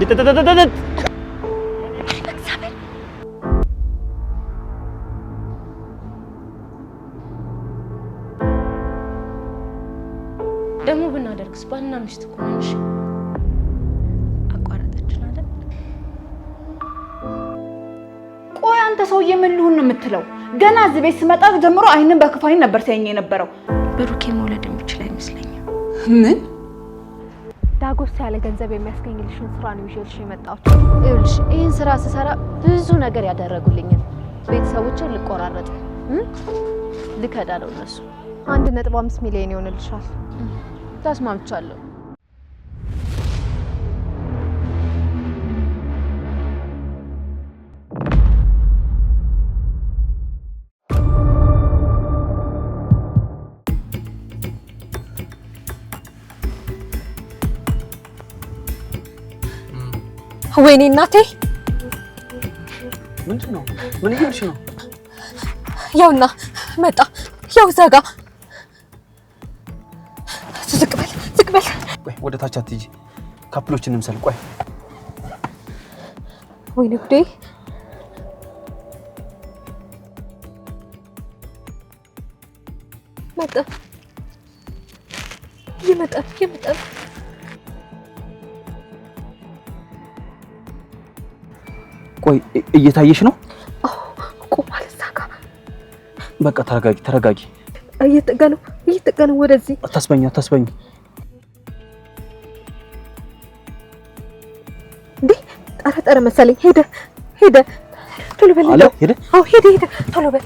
ደግሞ ብናደርግስ ባልና ሚስት እኮ ነን። እሺ አቋረጠችን አይደል? ቆይ አንተ ሰውዬ ምን ልሁን ነው የምትለው? ገና እዚህ ቤት ስመጣ ጀምሮ አይንን በክፋይ ነበር ሲያየኝ የነበረው። ብሩኬ መውለድ የሚችል አይመስለኝም። ምን ዳጎስ ያለ ገንዘብ የሚያስገኝልሽን ስራ ነው ይዤልሽ የመጣሁት። ይኸውልሽ ይህን ስራ ስሰራ ብዙ ነገር ያደረጉልኛል። ቤተሰቦችን ልቆራረጥ ልከዳ ነው እነሱ 1.5 ሚሊዮን ይሆንልሻል። ተስማምቻለሁ። ወይኔ እናቴ ምንድነው? ምን እያልሽ ነው? ያውና መጣ። ያው ዘጋ። ዝቅ በል። ቆይ ወደ ታች አትሂጂ። ካፕሎችን እንምሰል። ቆይ ወይኔ ጉዴ። መጣ። ይመጣ። ቆይ እየታየሽ ነው? ቆማል እዛ ጋ። በቃ ተረጋጊ። እየጠጋ ነው ወደዚህ። አታስበኝ። እንዴ ጠረጠረ መሰለኝ። ሄደ። ቶሎ በል። አለ ሄደ። አዎ ሄደ። ቶሎ በል።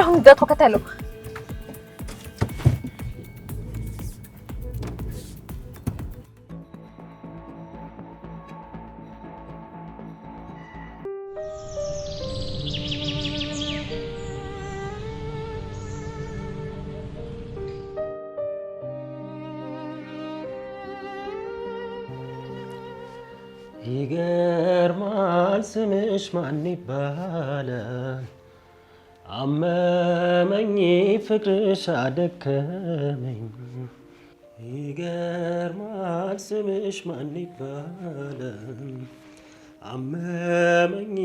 አሁን እዛ ተከታተለው። ይገርማል ስምሽ ማን ይባላል? አመመኝ ፍቅርሽ አደከመኝ። ይገርማል ስምሽ ማን ይባላል? አመመኝ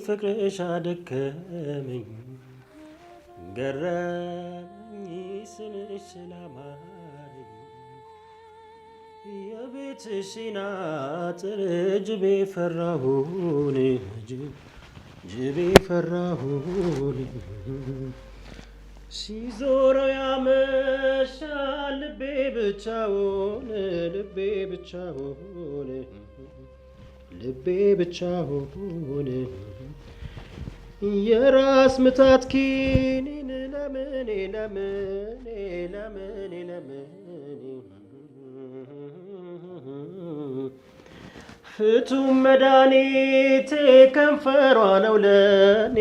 ፍቅርሽ አደከመኝ። ገረመኝ ስምሽ ስላማረኝ የቤትሽን አጥር ጅቤ ፈራሁን ሲዞረው ያመሻል ልቤ ብቻውን የራስ ምታት ኪኒን ለምኔ ፍቱም መድኃኒቴ ከንፈሯ ነው ለኔ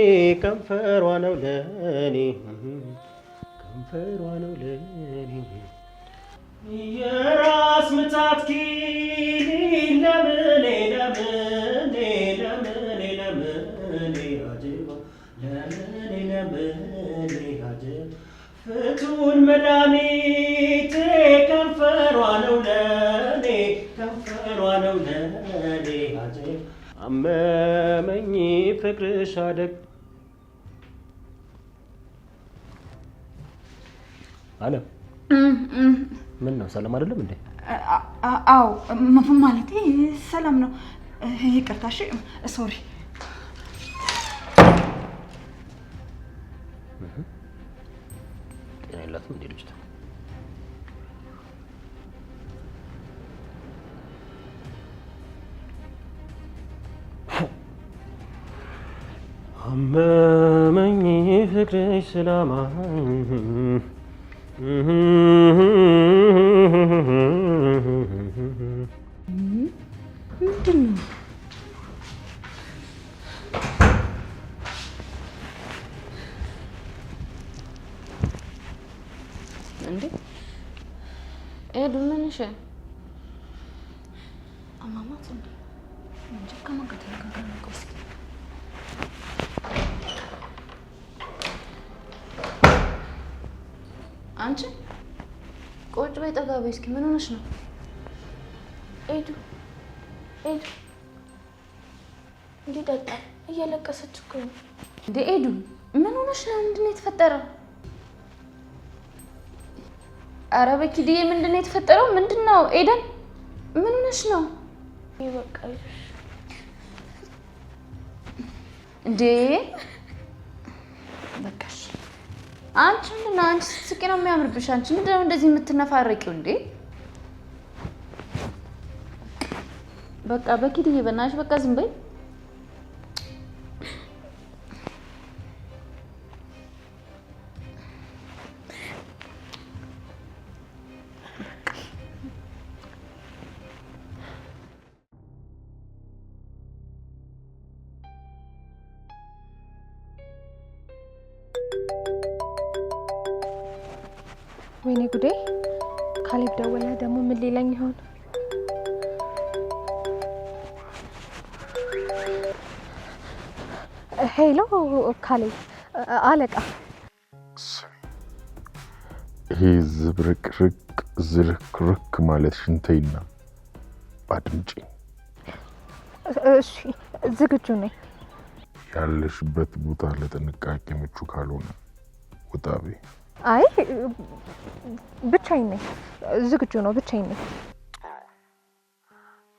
የራስ ምታት ኪኒን ለምኔ አጀባ ፍቱን መድኃኒቴ ከንፈሯ ነው ለኔ አጀባ አመመኝ ፍቅርሽ አደግ አለ። ምን ነው ሰላም አይደለም እንዴ? አዎ ማለቴ ሰላም ነው። ይቅርታ እሺ ሶሪ። ጤና የላትም እንዴ ልጅቷ? አመመኝ ፍቅርሽ ስላማረኝ ምንድን ነው? እንዴ ኤዱ ምንሽ? አማማት እንዴ እንጂ ከማን ጋር ተነጋግረን ነው? እስኪ አንቺ ቁጭ በይ፣ ጠጋ በይ እስኪ። ምን ሆነሽ ነው? ኤዱ ሊጠጣ እያለቀሰች እኮ ነው። እንዴ ኤዱ ምን ሆነሽ ነው? ምንድነው የተፈጠረው? ኧረ በኪድዬ ምንድነው የተፈጠረው? ምንድነው ኤደን ምን ሆነሽ ነው? ይበቃል እንዴ በቃሽ። አንቺ ምንድነው? አንቺ ስትስቂ ነው የሚያምርብሽ። አንቺ ምንድነው እንደዚህ የምትነፋረቂው እንዴ? በቃ በኪድዬ በእናትሽ በቃ ዝም በይ። ወይኔ ጉዴ! ካሌብ ደወለ። ደግሞ ምን ሊለኝ ይሆን? ሄሎ ካሌብ። አለቃ ይሄ ዝርክርክ ማለት ሽንተይና አድምጪ። እሺ ዝግጁ ነኝ። ያለሽበት ቦታ ለጥንቃቄ ምቹ ካልሆነ ወጣ በይ። አይ ብቻዬን ነኝ። ዝግጁ ነው። ብቻዬን ነኝ።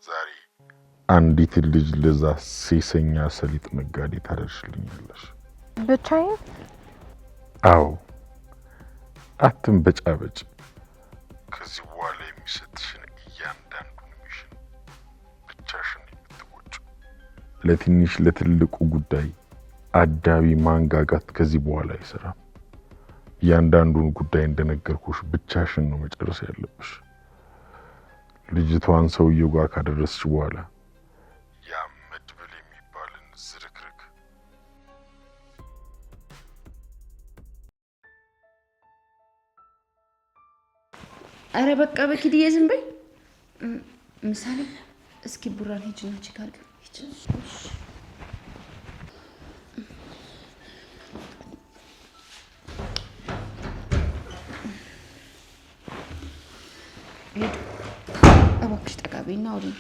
ዛሬ አንዲት ልጅ ለዛ ሴሰኛ ሰሊጥ ነጋዴ ታደርሽልኛለሽ። ብቻዬን? አዎ አትንበጫበጭ። ከዚህ በኋላ የሚሰጥሽን እያንዳንዱን ሚሽን ብቻሽን የምትወጪ። ለትንሽ ለትልቁ ጉዳይ አዳቢ ማንጋጋት ከዚህ በኋላ አይሰራም። እያንዳንዱን ጉዳይ እንደነገርኩሽ ብቻሽን ነው መጨረስ ያለብሽ። ልጅቷን ሰውየው ጋር ካደረስሽ በኋላ ያ መድብል የሚባልን ዝርክርክ አረ በቃ በኪድዬ ዝም በይ። ምሳሌ እስኪ ቡራን ሂጂና ቼክ አድርጊ። እባክሽ ጠጋ በይና አውሪኝ።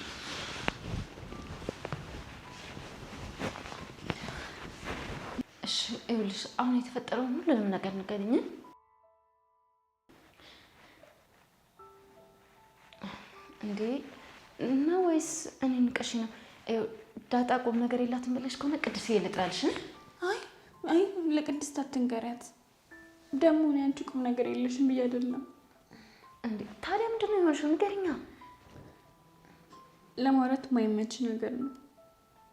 እሺ ይኸውልሽ አሁን የተፈጠረውን ሁሉንም ነገር ንገሪኝ። እንዴ እና ወይስ እኔ ንቀሽ ነው? ዳጣ ቁም ነገር የላትም ብለሽ ከሆነ ቅድስዬ ልጥራልሽ። አይ ለቅድስት አትንገሪያት። ደግሞ እኔ አንቺ ቁም ነገር የለሽም ብዬ አይደለም። እንዴ ታዲያ ምንድነው የሆንሽው? ንገሪኛ። ለማውራት የማይመች ነገር ነው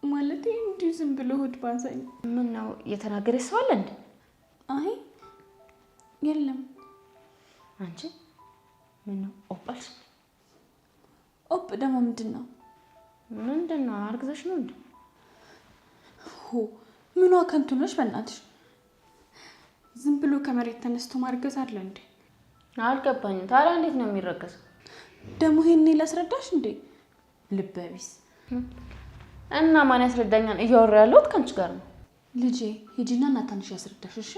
ማለት እንዲሁ ዝም ብሎ ሆድ ባዛኝ። ምን ነው የተናገረሽ ሰው አለ እንዴ? አይ የለም። አንቺ ምን ነው ኦጳልሽ? ኦፕ ደግሞ ምንድነው? አርግዘሽ ነው እንዴ? ምኗ ከንቱ ነሽ በእናትሽ። ዝም ብሎ ከመሬት ተነስቶ ማርገዝ አለ እንዴ? አልገባኝም። ታዲያ እንዴት ነው የሚረገዘው? ደግሞ ይሄን ላስረዳሽ እንዴ? ልበቢስ እና ማን ያስረዳኛል? እያወራ ያለሁት ካንቺ ጋር ነው። ልጄ ሂጂና እናታንሽ ያስረዳሽ። እሺ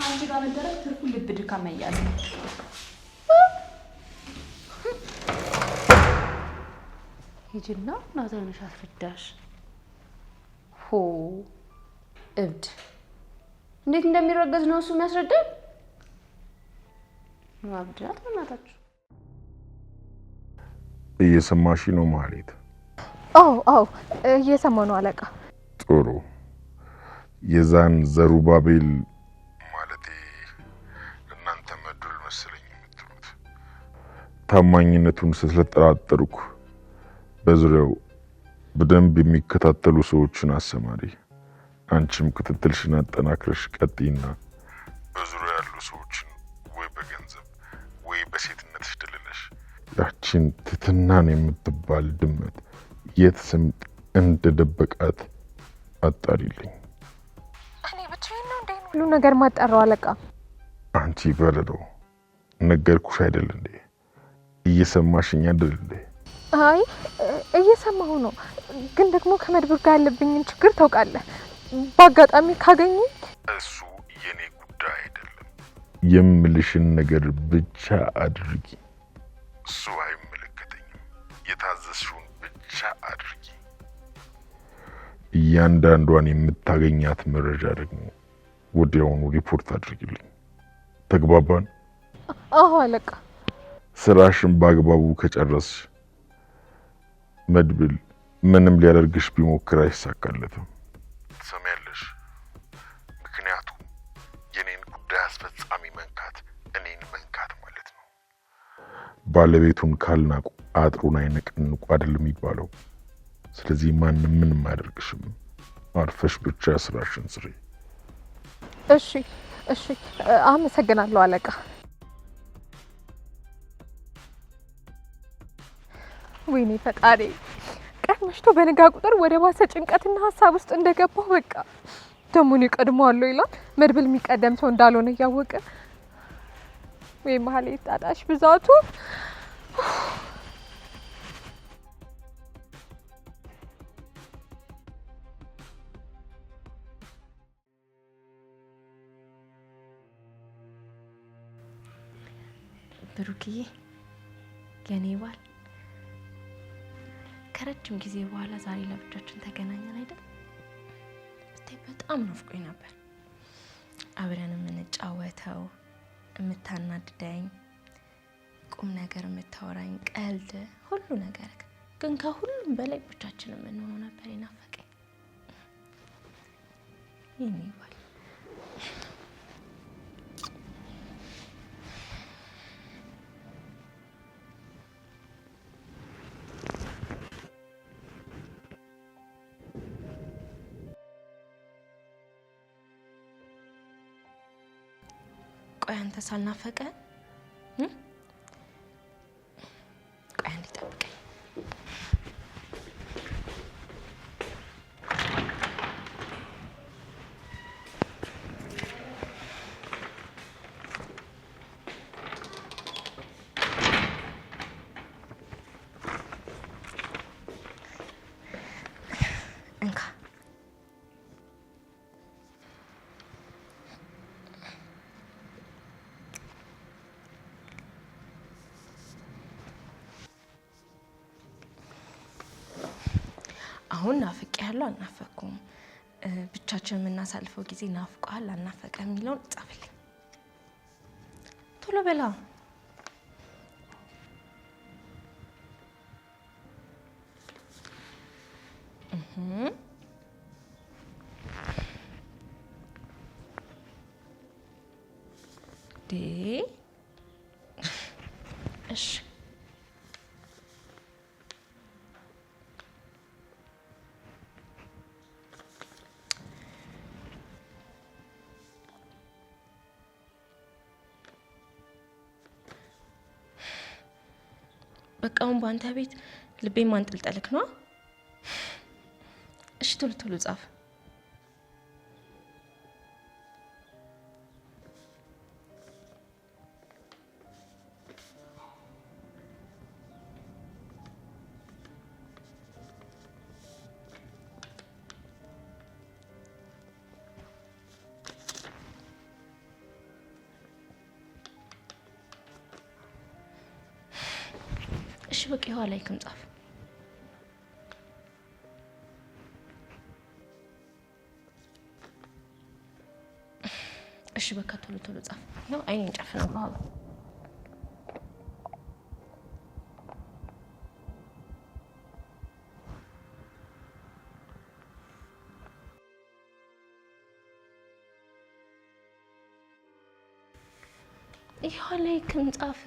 አንቺ ጋር መደረግ ትርፉ ልብ ድካም መያዝ ነው። ሂጂና እናታንሽ ያስረዳሽ። እብድ እንዴት እንደሚረገዝ ነው እሱ የሚያስረዳኝ? ማብዳት እናታችሁ እየሰማሽ ነው ማለት? አዎ እየሰማሁ ነው አለቃ። ጥሩ። የዛን ዘሩባቤል ማለቴ እናንተ መድብል መሰለኝ የምትሉት ታማኝነቱን ስለተጠራጠርኩ በዙሪያው በደንብ የሚከታተሉ ሰዎችን አሰማሪ። አንቺም ክትትልሽን አጠናክረሽ ቀጥይና በዙሪያው ያሉ ሰዎችን ወይ በገንዘብ ወይ በሴትነትሽ ደልለሽ ያቺን ትትናን የምትባል ድመት የት ስምጥ እንደደበቃት አጣሪልኝ። እኔ ብቻዬን ነው እንዴ ሁሉ ነገር ማጣራው አለቃ? አንቺ በረዶ ነገርኩሽ አይደል እንዴ? እየሰማሽኝ አይደል እንዴ? አይ እየሰማሁ ነው፣ ግን ደግሞ ከመድብል ጋር ያለብኝን ችግር ታውቃለህ። በአጋጣሚ ካገኘ እሱ የኔ ጉዳይ አይደለም። የምልሽን ነገር ብቻ አድርጊ። እሱ አይመለከተኝም። የታዘዝሽውን ብቻ አድርጊ። እያንዳንዷን የምታገኛት መረጃ ደግሞ ወዲያውኑ ሪፖርት አድርጊልኝ። ተግባባን? አዎ አለቃ። ስራሽን በአግባቡ ከጨረስሽ መድብል ምንም ሊያደርግሽ ቢሞክር አይሳካለትም። ትሰሚያለሽ? ምክንያቱም የኔን ጉዳይ አስፈጻሚ መንካት እኔን መንካት ማለት ነው። ባለቤቱን ካልናቁ አጥሩን አይነቅንቁ አይደል የሚባለው? ስለዚህ ማንም ምንም አያደርግሽም። አርፈሽ ብቻ ስራሽን ስሪ። እሺ አመሰግናለሁ አለቃ። ወይኔ ፈጣሪ፣ ቀን መሽቶ በነጋ ቁጥር ወደ ባሰ ጭንቀትና ሀሳብ ውስጥ እንደገባው በቃ ደሙን ይቀድመዋለሁ ይላል። መድብል የሚቀደም ሰው እንዳልሆነ እያወቀ ወይ ማህሌት ጣጣሽ ብዛቱ። ብሩክዬ የኔ ባል ከረጅም ጊዜ በኋላ ዛሬ ለብቻችን ተገናኘን አይደል? ብታይ በጣም ናፍቆኝ ነበር። አብረን የምንጫወተው፣ የምታናድደኝ፣ ቁም ነገር የምታወራኝ፣ ቀልድ፣ ሁሉ ነገር ግን ከሁሉም በላይ ብቻችን የምንሆነው ነበር የናፈቀኝ የኔ ባል። ቆይ አንተ ሳልናፈቀ ቆይ አንዴ ጠብቀኝ። እንካ አሁን ናፍቄ ያለው አልናፈኩም፣ ብቻችን የምናሳልፈው ጊዜ ናፍቋል አልናፈቀ የሚለውን ጻፍልኝ። ቶሎ በላ። እሺ በቃውን ባንተ ቤት ልቤ ማንጠልጠልክ ነው። እሺ ቶሎ ቶሎ ጻፍ። እሺ በቃ ይኸው ላይክም ጻፍ። እሺ በቃ ቶሎ ቶሎ ጻፍ። ይኸው አይኔን ጨፍነው። ይኸው ላይክም ጻፍ።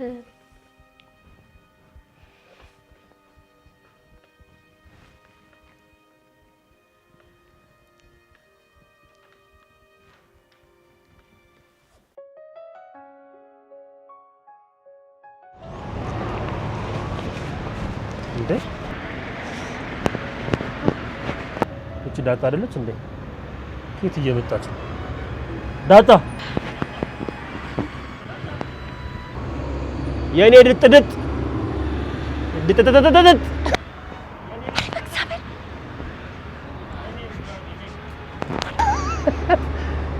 እንዴ እቺ ዳጣ አይደለች እንዴ? ከየት እየመጣች ነው? ዳጣ የኔ ድጥድጥ ድጥጥጥጥጥ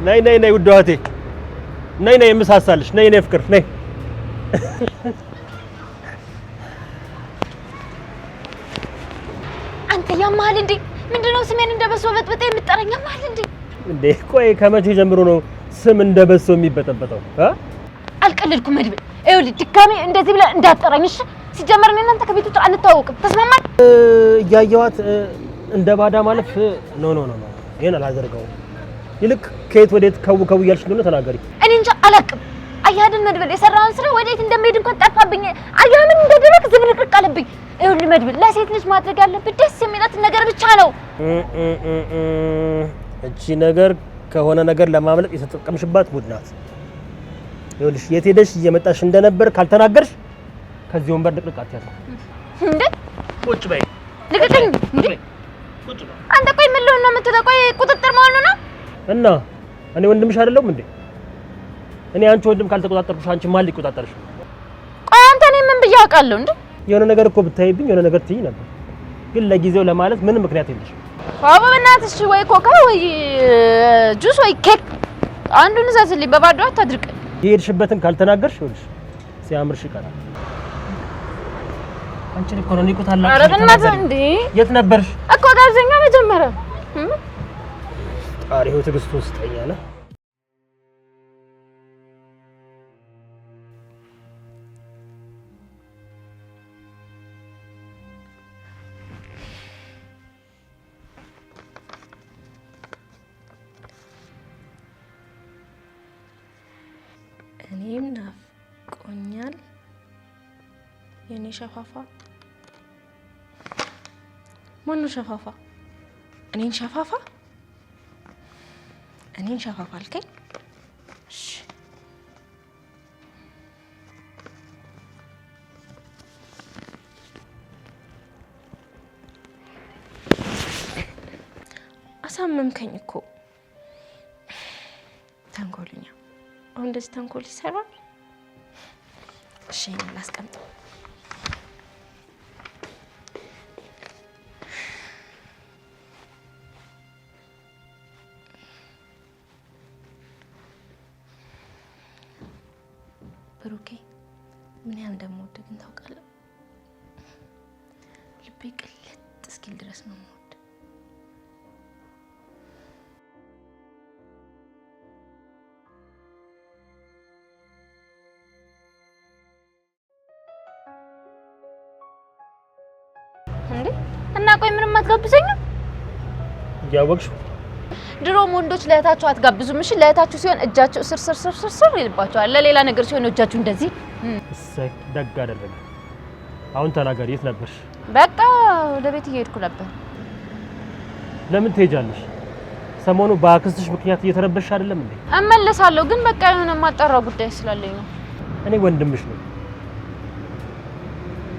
ነይ ነይ ነይ ውድ እህቴ ነይ ነይ የምሳሳልሽ ነይ ነይ ፍቅር ነይ አንተ ያማል እንዴ? ምንድነው ስሜን እንደበሶ በጥብጠ የምትጠራኝ? ያማል እንዴ? እንዴ ቆይ ከመቼ ጀምሮ ነው ስም እንደበሶ የሚበጠበጠው? አልቀልድኩም መድብል። ይኸውልህ ድጋሜ እንደዚህ ብለህ እንዳትጠራኝ እሺ? ሲጀመር እኔ እናንተ ከቤት ውጭ አንተዋወቅም። ተስማማን? እያየኋት እንደ ባዳ ማለፍ ኖ ይሄን አላደርገውም። ይልቅ ከየት ወዴት ከው እያልሽ እንደሆነ ተናገሪ። እኔ እንጃ አላውቅም። አያድን መድብል የሰራውን ስራ ወዴት እንደሚሄድ እንኳን ጠፋብኝ። አያምን እንደደረክ ዝብርቅርቅ አለብኝ። ይኸውልህ መድብል ለሴት ልጅ ማድረግ ያለብህ ደስ የሚላትን ነገር ብቻ ነው። እቺ ነገር ከሆነ ነገር ለማምለጥ የተጠቀምሽባት ሙድ ናት። ይኸውልሽ የት ሄደሽ እየመጣሽ እንደነበር ካልተናገርሽ ከዚህ ወንበር ልቅልቅ አትያለሽ እንዴ? ቁጭ በይ። ልቅልኝ እንዴ? አንተ ቆይ ምን ልሆን ነው የምትለው? ቆይ ቁጥጥር መሆኑ ነው እና እኔ ወንድምሽ አይደለሁም እንዴ? እኔ አንቺ ወንድም ካልተቆጣጠርኩሽ አንቺ ማን ሊቆጣጠርሽ? ቆይ አንተ እኔ ምን ብዬ አውቃለሁ እንዴ? የሆነ ነገር እኮ ብታይብኝ የሆነ ነገር ትይ ነበር፣ ግን ለጊዜው ለማለት ምንም ምክንያት የለሽም። አዎ በእናትሽ ወይ ኮካ ወይ ጁስ ወይ ኬክ አንዱን እዛዝልኝ። በባዶ አታድርቅ። የሄድሽበትን ካልተናገርሽ ይኸውልሽ ሲያምርሽ ይቀራል። አንቺ እኮ ነው እኮ ታላቅ። ኧረ በእናትህ እንዴ! የት ነበርሽ እኮ ጋብዘኛ መጀመሪያ ጣሪው ትዕግስቱ ስጠኛ ነው። እኔም ናፍቆኛል የኔ ሸፋፋ። ማነው ሸፋፋ? እኔን ሸፋፋ? እኔን ሸፋፋ አልከኝ? እሺ አሳመምከኝ እኮ ተንኮልኛ። አሁን እንደዚህ ተንኮል ይሰራል? እሺ እኔ ላስቀምጠው። ብሩኬ ምን ያህል እንደምወድ ግን ታውቃለህ? ልቤ ቅልጥ እስኪል ድረስ ነው የምወድ። እንዴ እና ቆይ ምንም አትጋብዘኝም? እያወቅሽ ድሮም ወንዶች ለእህታቸው አትጋብዙም። እሺ ለእህታችሁ ሲሆን እጃቸው ስር ይልባቸዋል። ለሌላ ነገር ሲሆን እጃችሁ እንደዚህ። እሰይ ደግ አደረገ። አሁን ተናገሪ፣ የት ነበርሽ? በቃ ወደ ቤት እየሄድኩ ነበር። ለምን ትሄጃለሽ? ሰሞኑ በአክስትሽ ምክንያት እየተረበሽ አይደለም እንዴ? እመለሳለሁ፣ ግን በቃ የሆነ የማጣራው ጉዳይ ስላለኝ ነው። እኔ ወንድምሽ ነው።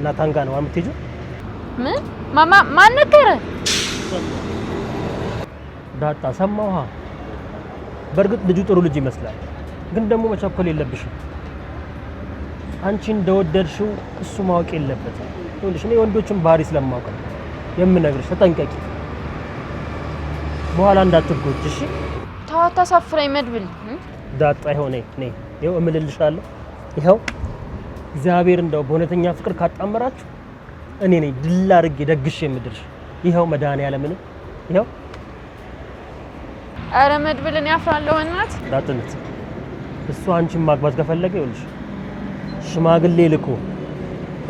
ናታን ጋር ነው የምትሄጂው? ምን ማን ነገረ? ዳጣ ሰማውሃ። በእርግጥ ልጁ ጥሩ ልጅ ይመስላል፣ ግን ደግሞ መቸኮል የለብሽም። አንቺ እንደወደድሽው እሱ ማወቅ የለበትም። ይኸውልሽ እኔ ወንዶችን ባህሪ ስለማውቅ ነው የምነግርሽ፣ ተጠንቀቂ፣ በኋላ እንዳትጎጂ። እሺ ተው አታሳፍረኝ መድብል። ዳጣ ይኸው ነይ ይኸው እምልልሻለሁ። ይኸው እግዚአብሔር እንደው በእውነተኛ ፍቅር ካጣመራችሁ እኔ ነኝ ድል አድርጌ ደግሼ የምድርሽ። ይኸው መድኃኒዓለምን ይኸው። አረ መድብልን ያፍራለሁ እናት ዳጥነት እሱ አንቺን ማግባት ከፈለገ ይኸውልሽ ሽማግሌ ልኮ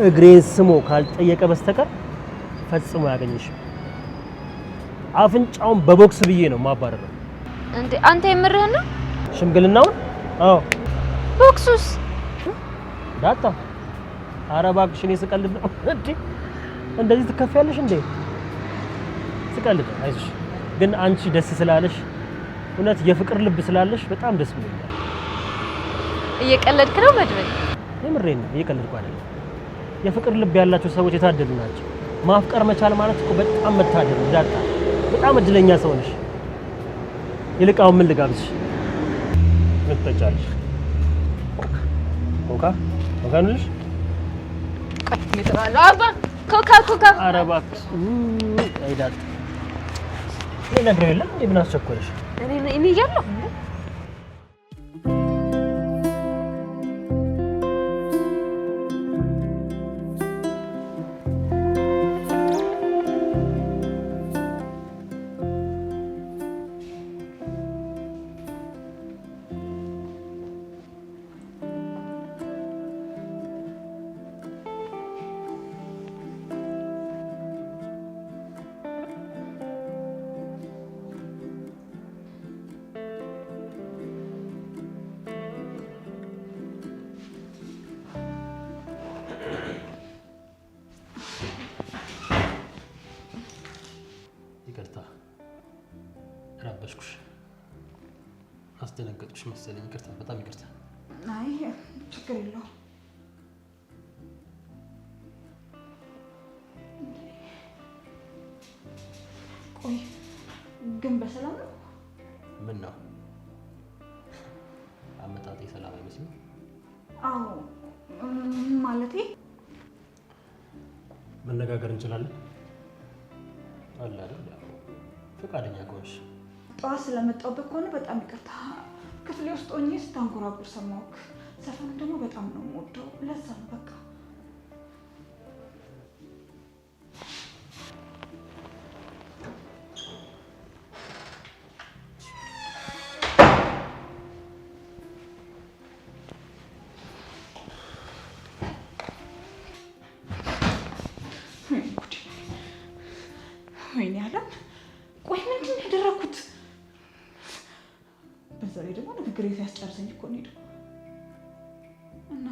እግሬን ስሞ ካልጠየቀ በስተቀር ፈጽሞ ያገኝሽ። አፍንጫውን በቦክስ ብዬ ነው ማባረረው። እንዴ አንተ የምርህን ነው? ሽምግልናውን? አዎ። ቦክሱስ? ዳጣ ኧረ እባክሽ እኔ ስቀልድ ነው እንዴ? እንደዚህ ትከፍያለሽ እንዴ? ስቀልድ ነው። አይዞሽ። ግን አንቺ ደስ ስላለሽ እውነት የፍቅር ልብ ስላለሽ በጣም ደስ ብሎኛል። እየቀለድክ ነው መድብል? የምሬን ነው፣ እየቀለድኩ አይደለም። የፍቅር ልብ ያላቸው ሰዎች የታደሉ ናቸው። ማፍቀር መቻል ማለት እኮ በጣም መታደል ነው ዳጣ። በጣም እድለኛ ሰው ነሽ። ይልቃው ምን ልጋብዝሽ? ምን ትጠጫለሽ? ኮካ ነሽ? ቆይ ልጥራለሁ። አባ ኮካ። ኧረ እባክሽ አይ ዳጣ እኔ ነግሬው የለም እንዴ? ምን አስቸኮለሽ? እኔ እያለሁ አስደነገጥኩሽ መሰለኝ። ይቅርታ፣ በጣም ይቅርታ። አይ ችግር የለውም። ቆይ ግን በሰላም ነው? ምን ነው አመጣጤ ሰላም አይመስልም? አዎ ማለቴ መነጋገር እንችላለን አለ አይደል? ፈቃደኛ ከሆንሽ። ጠዋት ስለመጣሁበት ከሆነ በጣም ይቅርታ። ክፍሌ ውስጥ ሆኜ ስታንጎራጉር ሰማሁህ። ዘፈኑ ደግሞ በጣም ነው የምወደው። ለዛ ነው በቃ። ወይኔ አለም፣ ቆይ ምንድን ነው ያደረኩት? በዛ ላይ ደግሞ ንግግሬ ሲያስጨርሰኝ እኮ ነው ሄደው እና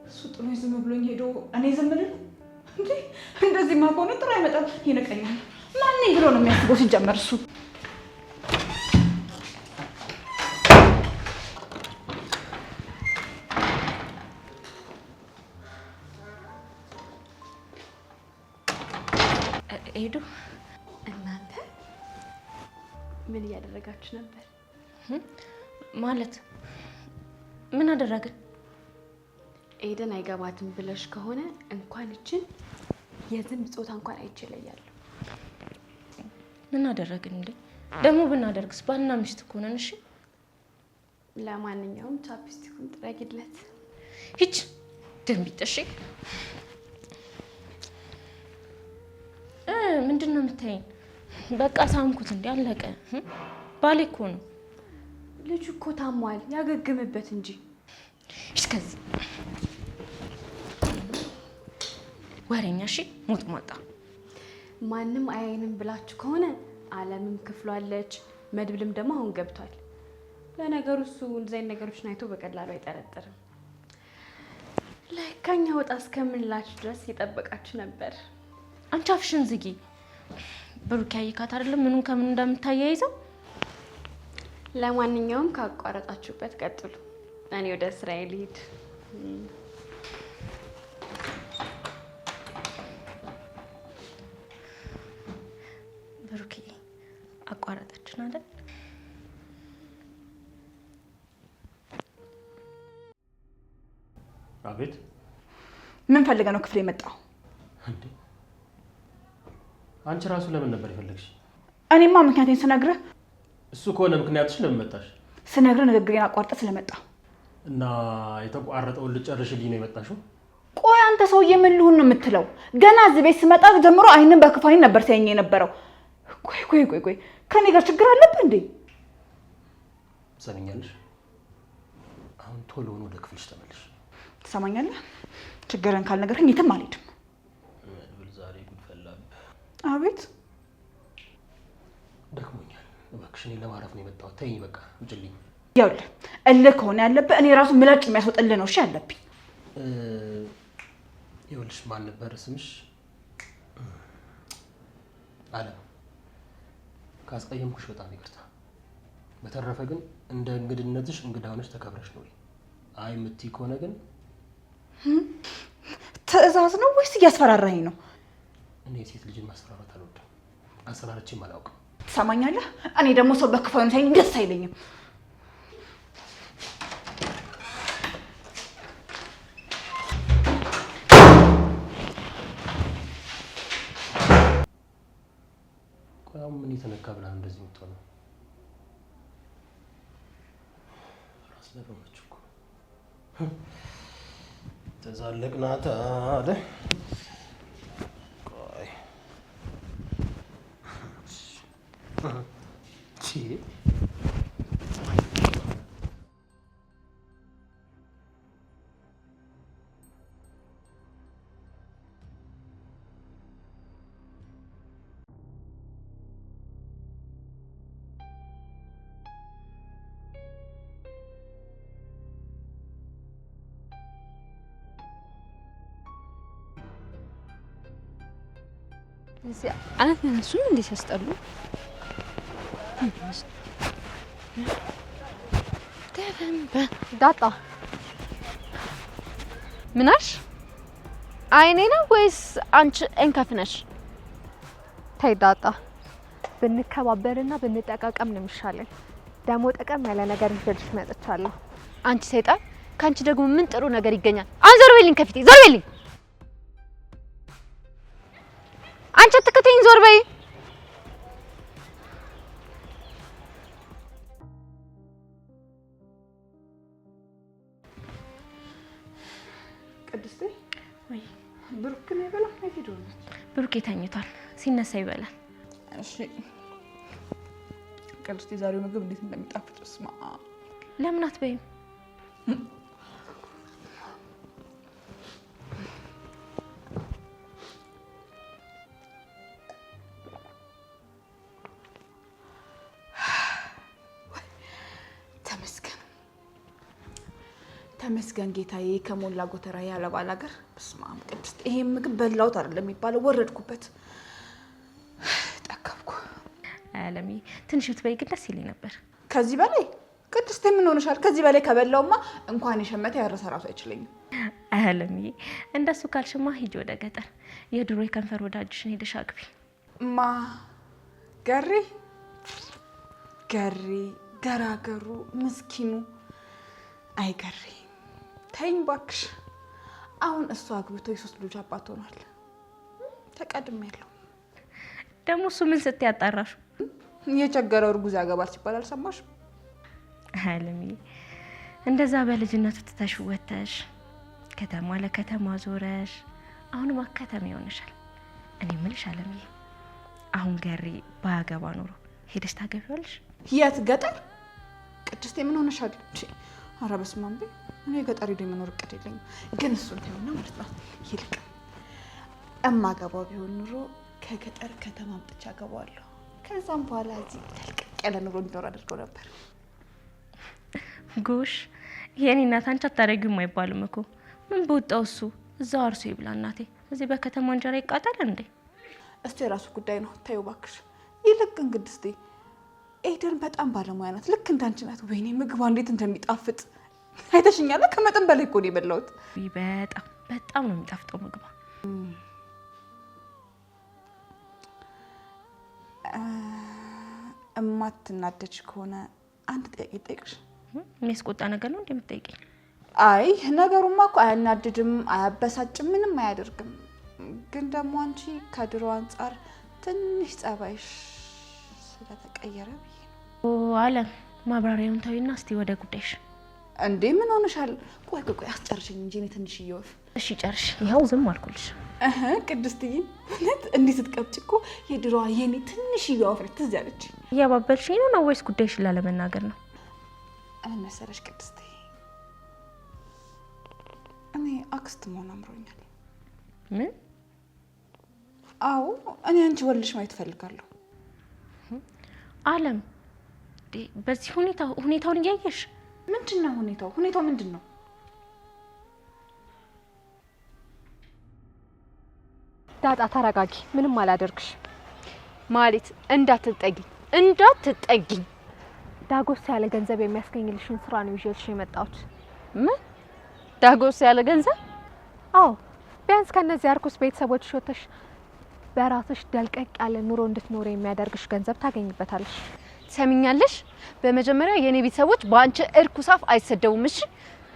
እሱ ጥሎኝ ዝም ብሎኝ ሄዶ እኔ ዝም ልል እንዴ? እንደዚህማ ከሆነ ጥሩ አይመጣም፣ ይነቀኛል። ማን ብሎ ነው የሚያስበው ሲጀመር እሱ? ሄዱ። እናንተ ምን እያደረጋችሁ ነበር? ማለት ምን አደረግን? ኤደን አይገባትም ብለሽ ከሆነ እንኳን እችን የዝንብ ጾታ እንኳን አይችለያለሁ። ምን አደረግን እንዴ? ደግሞ ብናደርግስ ባልና ሚስት እኮ ነን። እሺ ለማንኛውም ቻፕስቲኩን ጥረጊለት። ሂጅ ደንቢጥ። እሺ ምንድን ነው የምታይኝ? በቃ ሳምኩት እንዴ አለቀ። ባሌ እኮ ነው። ልጁ እኮ ታሟል፣ ያገግምበት እንጂ። እስከዚህ ወሬኛ። እሺ ሞት ሞጣ። ማንም አያይንም ብላችሁ ከሆነ አለምም ክፍሏ አለች፣ መድብልም ደግሞ አሁን ገብቷል። ለነገሩ እሱ እንደዚህ አይነት ነገሮችን አይቶ በቀላሉ አይጠረጥርም። ለካኛ ወጣ እስከምንላችሁ ድረስ እየጠበቃችሁ ነበር። አንቺ አፍሽን ዝጊ። ብሩክ ያይካት አይደለም ምኑን ከምን እንደምታያይዘው። ለማንኛውም ካቋረጣችሁበት ቀጥሉ፣ እኔ ወደ ስራዬ ልሂድ። ብሩክ አቋረጠችን አይደል? አቤት። ምን ፈልገህ ነው ክፍሌ የመጣው? እንዴ አንቺ ራሱ ለምን ነበር የፈለግሽ? እኔማ ምክንያቴን ስነግርህ። እሱ ከሆነ ምክንያትሽ ለምን መጣሽ? ስነግርህ ንግግሬን አቋርጠህ ስለመጣ እና የተቋረጠውን ልጨርሽልኝ ነው የመጣሽው? ቆይ አንተ ሰውዬ ምን ልሁን ነው የምትለው? ገና እዚህ ቤት ስመጣ ጀምሮ አይንን በክፋይ ነበር ሲያየኝ የነበረው። ቆይ ከኔ ጋር ችግር አለብህ እንዴ? ሰሚኛለሽ? አሁን ቶሎ ወደ ክፍልሽ ተመለሽ። ትሰማኛለህ? ችግርን ካልነገርህኝ የትም አልሄድም። መድብል ዛሬ ጉድ ፈላብህ። አቤት። ደክሞኛል፣ እባክሽ እኔ ለማረፍ ነው የመጣሁት። ተይኝ በቃ ውጭልኝ። ይኸውልህ እልህ ከሆነ ያለብህ እኔ ራሱ ምላጭ የሚያስወጥልህ ነው እሺ ያለብኝ። ይኸውልሽ ማን ነበር ስምሽ? አለም። ካስቀየምኩሽ በጣም ይቅርታ። በተረፈ ግን እንደ እንግድነትሽ እንግዳ ሆነሽ ተከብረሽ ነው። አይ የምትይ ከሆነ ግን ትዕዛዝ ነው ወይስ እያስፈራራኸኝ ነው? እኔ ሴት ልጅን ማስፈራራት አልወድም፣ አስፈራርቼም አላውቅም። ትሰማኛለህ? እኔ ደግሞ ሰው በክፋዩ ሳይኝ ደስ አይለኝም። ቆይ አሁን ምን የተነካ ብላ እንደዚህ የምትሆነው? ራስ ነገሮች እኮ ተዛለቅናት አለ። ቆይ እዚህ አናት እነሱም እንዴት ያስጠሉ። ዳጣ ምናሽ አይኔ ነው ወይስ አንቺ እንከፍነሽ? ተይ ዳጣ፣ ብንከባበርና ብንጠቃቀም ነው የሚሻለን። ደግሞ ጠቀም ያለ ነገር ይዤልሽ መጥቻለሁ። አንቺ ሰይጣን፣ ካንቺ ደግሞ ምን ጥሩ ነገር ይገኛል? አሁን ዞር በይልኝ ከፊቴ፣ ዞር በይልኝ። አንቺ አትከተይኝ፣ ዞር በይ። ቅድስቴ ወይ ብሩክ ነው የበላው? ሄዶ ነው ብሩክ ተኝቷል። ሲነሳ ይበላል። እሺ ቅድስቴ፣ ዛሬው ምግብ እንዴት እንደሚጣፍጥ ስማ። ለምን አትበይም? ተመስገን ጌታዬ፣ ከሞላ ጎተራ ያለ ባላገር። በስመ አብ ቅድስት፣ ይሄ ምግብ በላውት አይደለም የሚባለው፣ ወረድኩበት፣ ጠገብኩ። አለሚ ትንሽ ብትበይ ግን ደስ ይለኝ ነበር። ከዚህ በላይ ቅድስት ምን ሆነሻል? ከዚህ በላይ ከበላውማ እንኳን የሸመተ ያረሰ ራሱ አይችለኝም። አለሚ እንደሱ ካልሽማ ሂጂ ወደ ገጠር፣ የድሮ የከንፈር ወዳጅሽን ሄደሽ አግቢ። ማ ገሪ ገራገሩ ምስኪኑ አይገሪ። ተይኝ ባክሽ። አሁን እሱ አግብቶ የሶስት ልጅ አባት ሆኗል። ተቀድሜያለሁ። ደግሞ እሱ ምን ስትይ አጣራሹ? የቸገረው እርጉዝ ያገባል ሲባል አልሰማሽም? አለሚ እንደዛ በልጅነቱ ትተሽ ወተሽ ከተማ ለከተማ ዞረሽ አሁንማ ከተማ ይሆንሻል። እኔ ምልሽ አለሚ፣ አሁን ገሪ ባያገባ ኖሮ ሄደሽ ታገቢዋለሽ? የት ገጠር? ቅድስቴ ምን ሆነሻል? ኧረ በስመ አብ። እኔ ገጠር ሄዶ የመኖር እቅድ የለኝም። ግን እሱን ተይውና ማለት ነው፣ ይልቅ እማገባው ቢሆን ኑሮ ከገጠር ከተማ አምጥቼ አገባዋለሁ። ከዛም በኋላ እዚህ ተልቀቅ ያለ ኑሮ እንዲኖር አድርገው ነበር። ጎሽ የኔ እናት፣ አንቺ አታረጊውም አይባልም እኮ። ምን በወጣው እሱ እዛው አርሶ ይብላ እናቴ። እዚህ በከተማ እንጀራ ይቃጠል እንዴ? እስቲ የራሱ ጉዳይ ነው፣ ተይው እባክሽ። ይልቅ ግን ቅድስቴ ኤደን በጣም ባለሙያ ናት፣ ልክ እንዳንቺ ናት። ወይኔ ምግቧ እንዴት እንደሚጣፍጥ አይተሽኛል? ከመጠን በላይ እኮ ነው የበላሁት። በጣም ነው የሚጣፍጠው ምግቧ። እማትናደጅ ከሆነ አንድ ጥያቄ ልጠይቅሽ። የሚያስቆጣ ነገር ነው እንደምትጠይቂኝ? አይ ነገሩማ እኮ አያናድድም፣ አያበሳጭም፣ ምንም አያደርግም። ግን ደግሞ አንቺ ከድሮ አንጻር ትንሽ ጸባይሽ ስለተቀየረ ብዬ ነው። አለም ማብራሪያውን ተይና እስቲ ወደ ጉዳይሽ። እንዴ ምን ሆነሻል? ቆይ አስጨርሽኝ እንጂ እኔ ትንሽ እየወፍ። እሺ ጨርሽ፣ ይኸው ዝም አልኩልሽ። ቅድስትዬ እውነት እንዲህ ስትቀብጭ እኮ የድሮዋ የኔ ትንሽ እየወፍ ነች ትዝ ያለች። እያባበልሽኝ ነው ወይስ ጉዳይሽን ላለመናገር ነው? ምን መሰለሽ ቅድስትዬ፣ እኔ አክስት መሆን አምሮኛል። ምን? አዎ እኔ አንቺ ወልሽ ማየት እፈልጋለሁ። አለም በዚህ ሁኔታውን እያየሽ ምንድነው ሁኔታው ምንድን ነው? ዳጣ ተረጋጊ፣ ምንም አላደርግሽ። ማለት እንዳትጠጊኝ ዳጎስ ያለ ገንዘብ የሚያስገኝልሽን ስራ ነው ይዤልሽ የመጣሁት። ምን ዳጎስ ያለ ገንዘብ? አዎ ቢያንስ ከነዚህ አርኩስ ቤተሰቦችሽ ወጥተሽ በራስሽ ደልቀቅ ያለ ኑሮ እንድትኖር የሚያደርግሽ ገንዘብ ታገኝበታለሽ። ሰሚኛለሽ? በመጀመሪያ የኔ ቤተሰቦች በአንቺ እርኩሳፍ አይሰደቡም። እሺ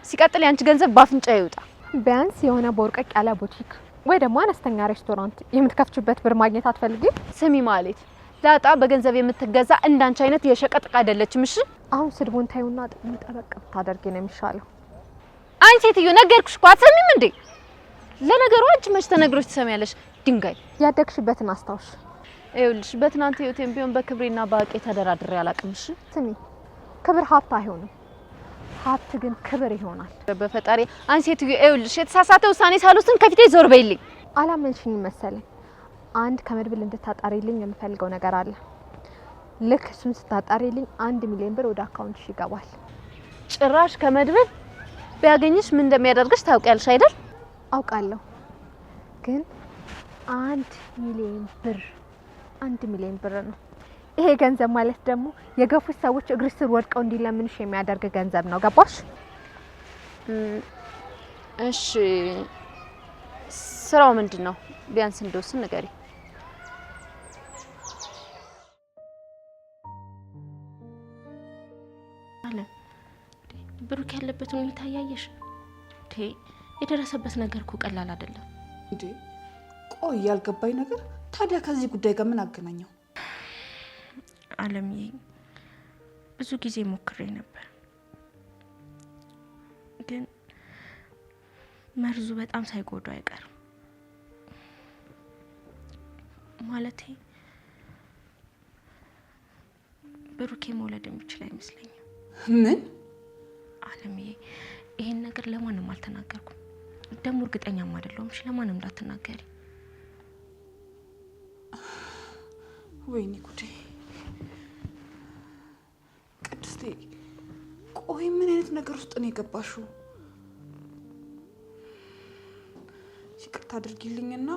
ሲቀጥል ያንቺ ገንዘብ ባፍንጫ ይውጣ። ቢያንስ የሆነ ቦርቀቅ ያለ ቡቲክ ወይ ደግሞ አነስተኛ ሬስቶራንት የምትከፍችበት ብር ማግኘት አትፈልጊም? ስሚ ማለት ዳጣ በገንዘብ የምትገዛ እንዳንቺ አይነት የሸቀጥ ዕቃ አይደለችም። እሺ አሁን ስድቡን ታዩና ጠበቅ ብታደርጊ ነው የሚሻለው። አንቺ ሴትዮ ነገርኩሽ እኮ አትሰሚም እንዴ? ለነገሩ አንቺ መች ተነግሮሽ ትሰሚያለሽ? ድንጋይ ያደግሽበትን አስታውሽ። ይኸውልሽ በትናንት ህይወቴም ቢሆን በክብሬና በአቄ ተደራድሬ አላውቅም። እሺ ስሚ፣ ክብር ሀብት አይሆንም፣ ሀብት ግን ክብር ይሆናል። በፈጣሪ አንቺ ሴትዮ ይኸውልሽ የተሳሳተ ውሳኔ ሳልወስን ከፊቴ ዞር በይልኝ። አላመንሽኝ መሰለኝ። አንድ ከመድብል እንድታጣሪልኝ የምፈልገው ነገር አለ። ልክ እሱን ስታጣሪልኝ 1 ሚሊዮን ብር ወደ አካውንትሽ ይገባል። ጭራሽ ከመድብል ቢያገኝሽ ምን እንደሚያደርግሽ ታውቂያለሽ አይደል? አውቃለሁ፣ ግን 1 ሚሊዮን ብር ነው። ይሄ ገንዘብ ማለት ደግሞ የገፉት ሰዎች እግር ስር ወድቀው እንዲለምንሽ የሚያደርግ ገንዘብ ነው። ገባሽ? እሺ ስራው ምንድነው? ቢያንስ እንደወስን ንገሪ። ብሩክ ያለበት ሁኔታ ያየሽ? የደረሰበት ነገር እኮ ቀላል አይደለም እንዴ። ቆይ ያልገባኝ ነገር ታዲያ ከዚህ ጉዳይ ጋር ምን አገናኘው? አለምዬ ብዙ ጊዜ ሞክሬ ነበር፣ ግን መርዙ በጣም ሳይጎዳው አይቀርም። ማለቴ ብሩኬ መውለድ የሚችል አይመስለኝም። ምን? አለምዬ ይሄን ነገር ለማንም አልተናገርኩም፣ ደግሞ እርግጠኛም አይደለሁም። እሺ ለማንም እንዳትናገሪ። ወይኔ ጉዴ! ቅድስቴ ቆይ ምን አይነት ነገር ውስጥ ነው የገባሽው? ይቅርታ አድርጊልኝና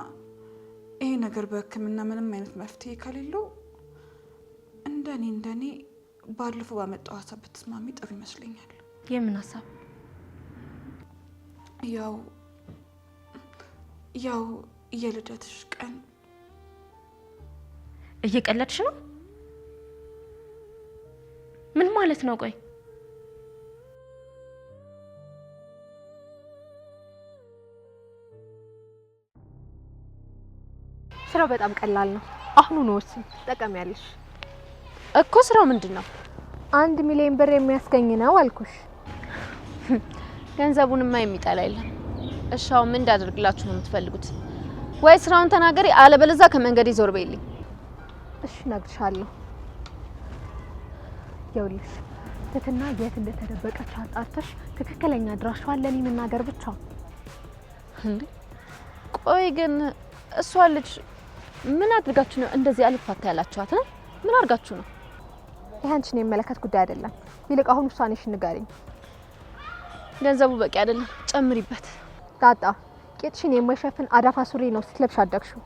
ይሄ ነገር በሕክምና ምንም አይነት መፍትሄ ከሌለው እንደኔ ባለፈው ባመጣው ሀሳብ ብትስማሚ ጥሩ ይመስለኛል። የምን ሀሳብ? ያው የልደትሽ ቀን። እየቀለድሽ ነው? ምን ማለት ነው? ቆይ ስራው በጣም ቀላል ነው። አሁኑን ወስኝ ተጠቀሚያለሽ እኮ። ስራው ምንድነው? 1 ሚሊዮን ብር የሚያስገኝ ነው አልኩሽ። ገንዘቡንማ የሚጠላ የለም። እሻው ምን እንዳደርግላችሁ ነው የምትፈልጉት? ወይ ስራውን ተናገሪ፣ አለበለዚያ ከመንገድ ይዞር በይልኝ። እሺ እነግርሻለሁ። ይኸውልሽ ትትና የት እንደተደበቀች አጣርተሽ ትክክለኛ አድራሻዋን ለኔ መናገር ብቻ። እንዴ ቆይ ግን እሷ ልጅ ምን አድርጋችሁ ነው እንደዚህ አልፋታ ያላችኋት? ምን አድርጋችሁ ነው? ይሄ አንቺን የሚመለከት ጉዳይ አይደለም። ይልቅ አሁን ውሳኔሽን ንገሪኝ። ገንዘቡ በቂ አይደለም፣ ጨምሪበት። ዳጣ ቄጥሽን የማይሸፍን አዳፋ ሱሪ ነው ስትለብሽ አደግሽው።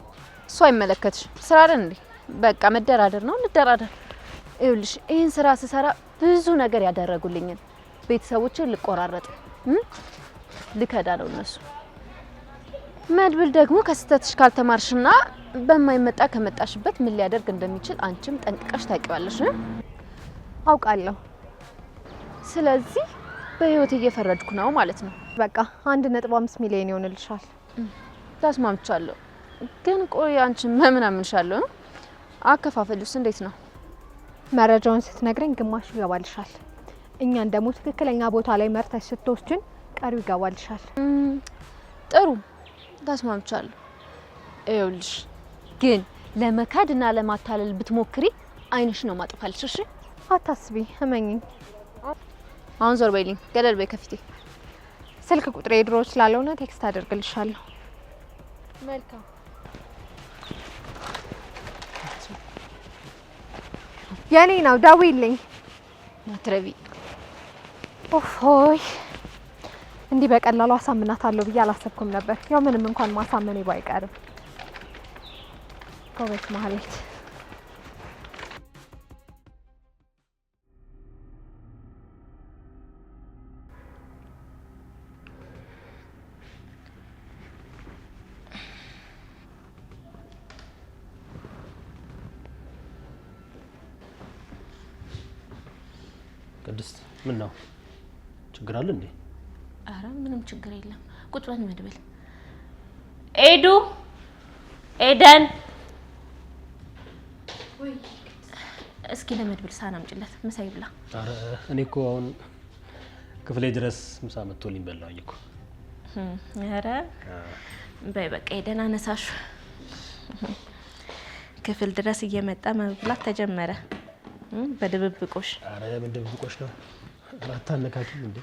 እሷ አይመለከትሽ። ስራ አይደል እንዴ? በቃ መደራደር ነው፣ እንደራደር። ይኸውልሽ ይሄን ስራ ስሰራ ብዙ ነገር ያደረጉልኝን ቤተሰቦችን ልቆራረጥ ልከዳ ነው እነሱ። መድብል ደግሞ ከስተትሽ ካልተማርሽና በማይመጣ ከመጣሽበት ምን ሊያደርግ እንደሚችል አንቺም ጠንቅቀሽ ታውቂዋለሽ። አውቃለሁ። ስለዚህ በህይወት እየፈረድኩ ነው ማለት ነው። በቃ 1.5 ሚሊዮን ይሆንልሻል። ተስማምቻለሁ። ግን ቆይ አንቺ ምን አምንሻለሁ? አከፋፈሉስ እንዴት ነው? መረጃውን ስትነግረኝ ግማሹ ይገባልሻል። እኛን ደግሞ ትክክለኛ ቦታ ላይ መርተሽ ስትወስጂን ቀሪው ይገባልሻል። ጥሩ ተስማምቻለሁ። ይኸውልሽ ግን ለመካድና ለማታለል ብትሞክሪ አይንሽ ነው ማጥፋልሽ። እሺ አታስቢ፣ እመኚኝ። አሁን ዞር በይልኝ፣ ገደል በይ ከፊቴ። ስልክ ቁጥሬ ድሮ ስላልሆነ ቴክስት አደርግልሻለሁ። መልካም። የኔ ነው፣ ደውይልኝ። ማትረቢ ኦሆይ እንዲህ በቀላሉ አሳምናታለሁ ብዬ አላሰብኩም ነበር። ያው ምንም እንኳን ማሳመኔ ባይቀርም ጎበዝ ማህሌት። ቅድስት ምን ነው ችግር አለ እንዴ? አረ ምንም ችግር የለም። ቁጭ በል መድብል። ኤዱ ኤደን እስኪ ለመድብል ሳህን አምጪለት ምሳ ይብላ። አረ እኔ እኮ አሁን ክፍሌ ድረስ ምሳ መጥቶልኝ በላሁኝ እኮ። አረ በይ በቃ ኤደን አነሳሽ። ክፍል ድረስ እየመጣ መብላት ተጀመረ በድብብቆሽ። አረ ምን ድብብቆሽ ነው? አታነካኪም እንዴ?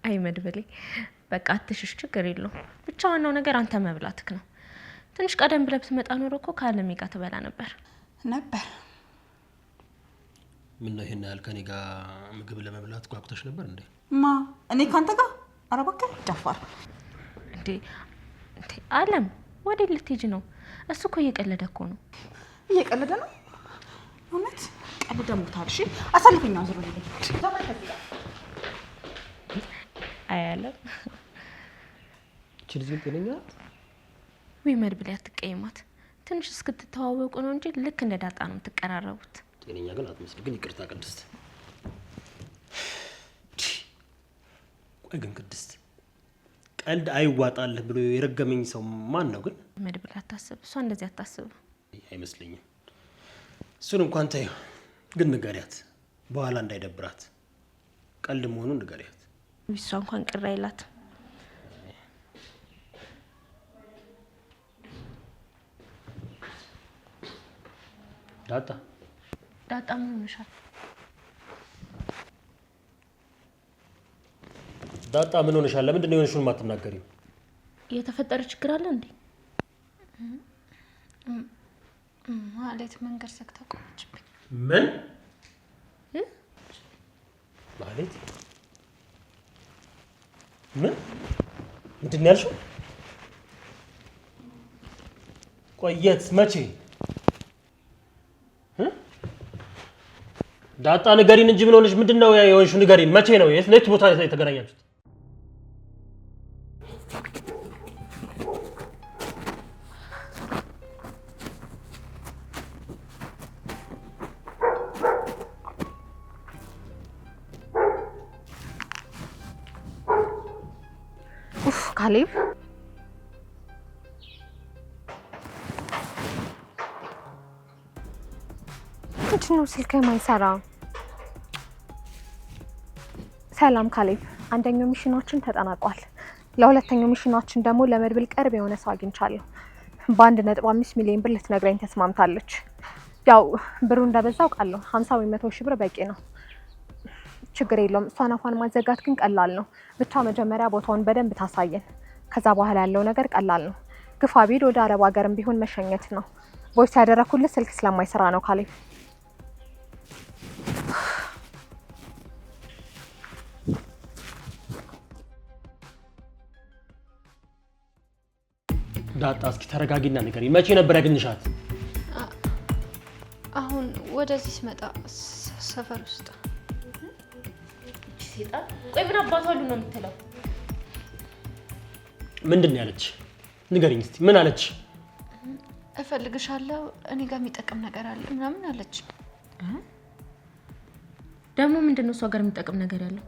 አይ መድብሌ በቃ አትሽሽ፣ ችግር የለውም። ብቻ ዋናው ነገር አንተ መብላትክ ነው። ትንሽ ቀደም ብለህ ብትመጣ ኖሮ እኮ ከአለሜ ጋር ትበላ ነበር። ምን ነው ይሄን ያህል ከኔ ጋር ምግብ ለመብላት ጓጉተሽ ነበር እንዴ? እኔ ካንተ ጋር? ኧረ እባክህ ጨፋር እንዴ! አለም ወዴት ልትሄጂ ነው? እሱ እኮ እየቀለደ እኮ ነው። እየቀለደ ነው እውነት ቀልደ ሞታል እሺ አሳልፈኛው ዝሩ ልኝ ተመልከት አያለም እቺ ልጅ ግን ጤነኛ ናት ወይ መድብል ያትቀይማት ትንሽ እስክትተዋወቁ ነው እንጂ ልክ እንደ ዳጣ ነው የምትቀራረቡት ጤነኛ ግን አትመስል ግን ይቅርታ ቅድስት ቆይ ግን ቅድስት ቀልድ አይዋጣልህ ብሎ የረገመኝ ሰው ማን ነው ግን መድብል አታስብ እሷ እንደዚህ አታስብ አይመስልኝም እሱን እንኳን ታየው ግን ንገሪያት በኋላ እንዳይደብራት ቀልድ መሆኑን ንገሪያት እሷ እንኳን ቅር አይላት ዳጣ ምን ሆነሻል ዳጣ ምን ሆነሻል ለምንድን ነው የሆነሽውን ማትናገሪው የተፈጠረ ችግር አለ እንዴ ማለት መንገድ ዘግታ ቆመችብኝ ምን ማለት ምን ምንድን ነው ያልሽው ቆየት መቼ ዳጣ ንገሪን እንጂ ምን ሆነሽ ምንድነው የሆንሽው ንገሪን መቼ ነው የት ቦታ የተገናኛችሁት ካሌብ ምንድነው ስልክ የማይሰራ ሰላም ካሌብ አንደኛው ሚሽናችን ተጠናቋል ለሁለተኛው ሚሽናችን ደግሞ ለመድብል ቅርብ የሆነ ሰው አግኝቻለሁ በ1.5 ሚሊዮን ብር ልትነግረኝ ተስማምታለች ያው ብሩ እንደበዛው ቃለው 50 ወይ 100 ሺህ ብር በቂ ነው ችግር የለውም እሷን አፏን ማዘጋት ግን ቀላል ነው ብቻ መጀመሪያ ቦታውን በደንብ ታሳየን ከዛ በኋላ ያለው ነገር ቀላል ነው ግፋ ቢል ወደ አረብ ሀገርም ቢሆን መሸኘት ነው ቮይስ ያደረኩልህ ስልክ ስለማይሰራ ነው ካሌብ ዳጣ እስኪ ተረጋጊና ንገሪ መቼ ነበር ያገኝሻት አሁን ወደዚህ ስመጣ ሰፈር ውስጥ ሲጣ ቆይ ምን አባቷ ሁሉ ነው የምትለው ምንድን ነው ያለች ንገሪኝ እስቲ ምን አለች እፈልግሻለሁ እኔ ጋር የሚጠቅም ነገር አለ ምናምን አለች ደግሞ ምንድነው እሷ ጋር የሚጠቅም ነገር ያለው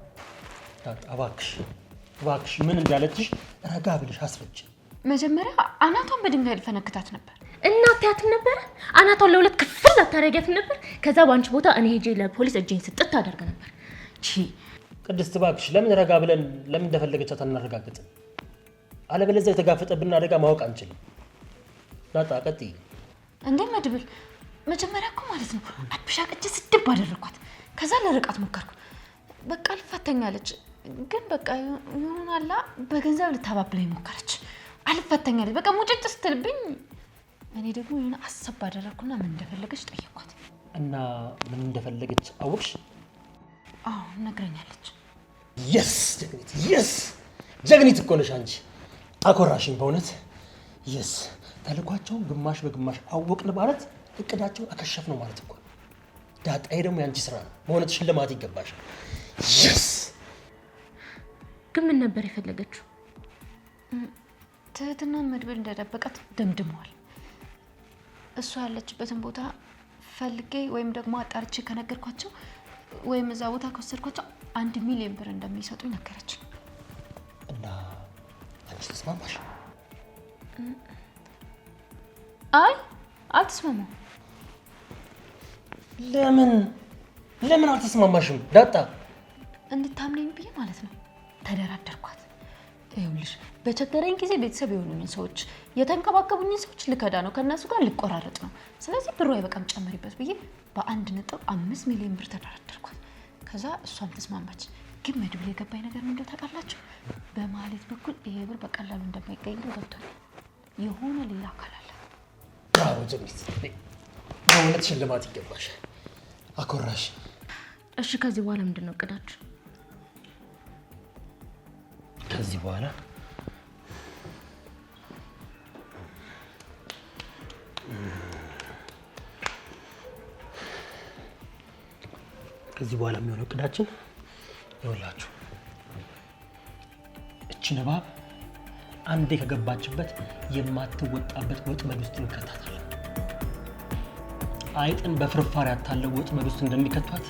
ዳጣ እባክሽ ምን እንዳለችሽ ረጋ ብለሽ አስረጅ መጀመሪያ አናቷን በድንጋይ ልፈነክታት ነበር እናትያትም ነበር አናቷን ለሁለት ክፍል አታረጋት ነበር ከዛ ባንቺ ቦታ እኔ ሄጄ ለፖሊስ እጄን ስጥት አደርግ ነበር ቺ ቅድስት እባክሽ ለምን ረጋ ብለን ለምን እንደፈለገቻት አናረጋግጥም አለበለዚያ የተጋፈጠብን አደጋ ማወቅ አንችልም ዳጣ ቀጥይ እንዴ መድብል መጀመሪያ እኮ ማለት ነው አብሻቅጭ ስድብ አደረኳት ከዛ ለርቃት ሞከርኩ በቃ ልፈተኛለች ግን በቃ ይሆናላ በገንዘብ ልታባብለኝ ሞከረች አልፈተኛለች በቃ ሙጭጭ ስትልብኝ እኔ ደግሞ የሆነ አሰብ አደረኩና ምን እንደፈለገች ጠየኳት እና ምን እንደፈለገች አውቅሽ አዎ ነግረኛለች yes ጀግኒት እኮ ነሽ አንቺ አኮራሽኝ በእውነት yes ተልኳቸውን ግማሽ በግማሽ አወቅን ማለት እቅዳቸውን አከሸፍ ነው ማለት እኮ ዳጣዬ ደግሞ ያንቺ ስራ ነው በእውነት ሽልማት ይገባሻል yes ግን ምን ነበር የፈለገችው ትህትናን መድብል እንደደበቃት ደምድመዋል እሷ ያለችበትን ቦታ ፈልጌ ወይም ደግሞ አጣርቼ ከነገርኳቸው ወይም እዛ ቦታ ከወሰድኳቸው 1 ሚሊዮን ብር እንደሚሰጡኝ ነገረች እና አንቺ ተስማማሽ አይ አልተስማማም ለምን አልተስማማሽም ዳጣ እንድታምነኝ ብዬ ማለት ነው ተደራደርኳት ይኸውልሽ በቸገረኝ ጊዜ ቤተሰብ የሆኑኝ ሰዎች የተንከባከቡኝ ሰዎች ልከዳ ነው ከነሱ ጋር ልቆራረጥ ነው ስለዚህ ብሩ አይበቃም ጨምሪበት ብዬ በ1.5 ሚሊዮን ብር ተደራደርኳት ከዛ እሷም ተስማማች ግን መድብል የገባኝ ነገር ምን ታውቃላችሁ በማለት በኩል ይሄ ብር በቀላሉ እንደማይገኝ ገብቷል የሆነ ሌላ አካል አለ ብራቮ ጀግኒት በእውነት ሽልማት ይገባሻል አኮራሽ እሺ ከዚህ በኋላ ምንድነው እቅዳችሁ ከዚህ በኋላ ከዚህ በኋላ የሚሆነው እቅዳችን ይኸውላችሁ፣ እቺ እባብ አንዴ ከገባችበት የማትወጣበት ወጥመድ ውስጥ እንከታታለን። አይጥን በፍርፋሪ ያታለው ወጥመድ ውስጥ እንደሚከቷት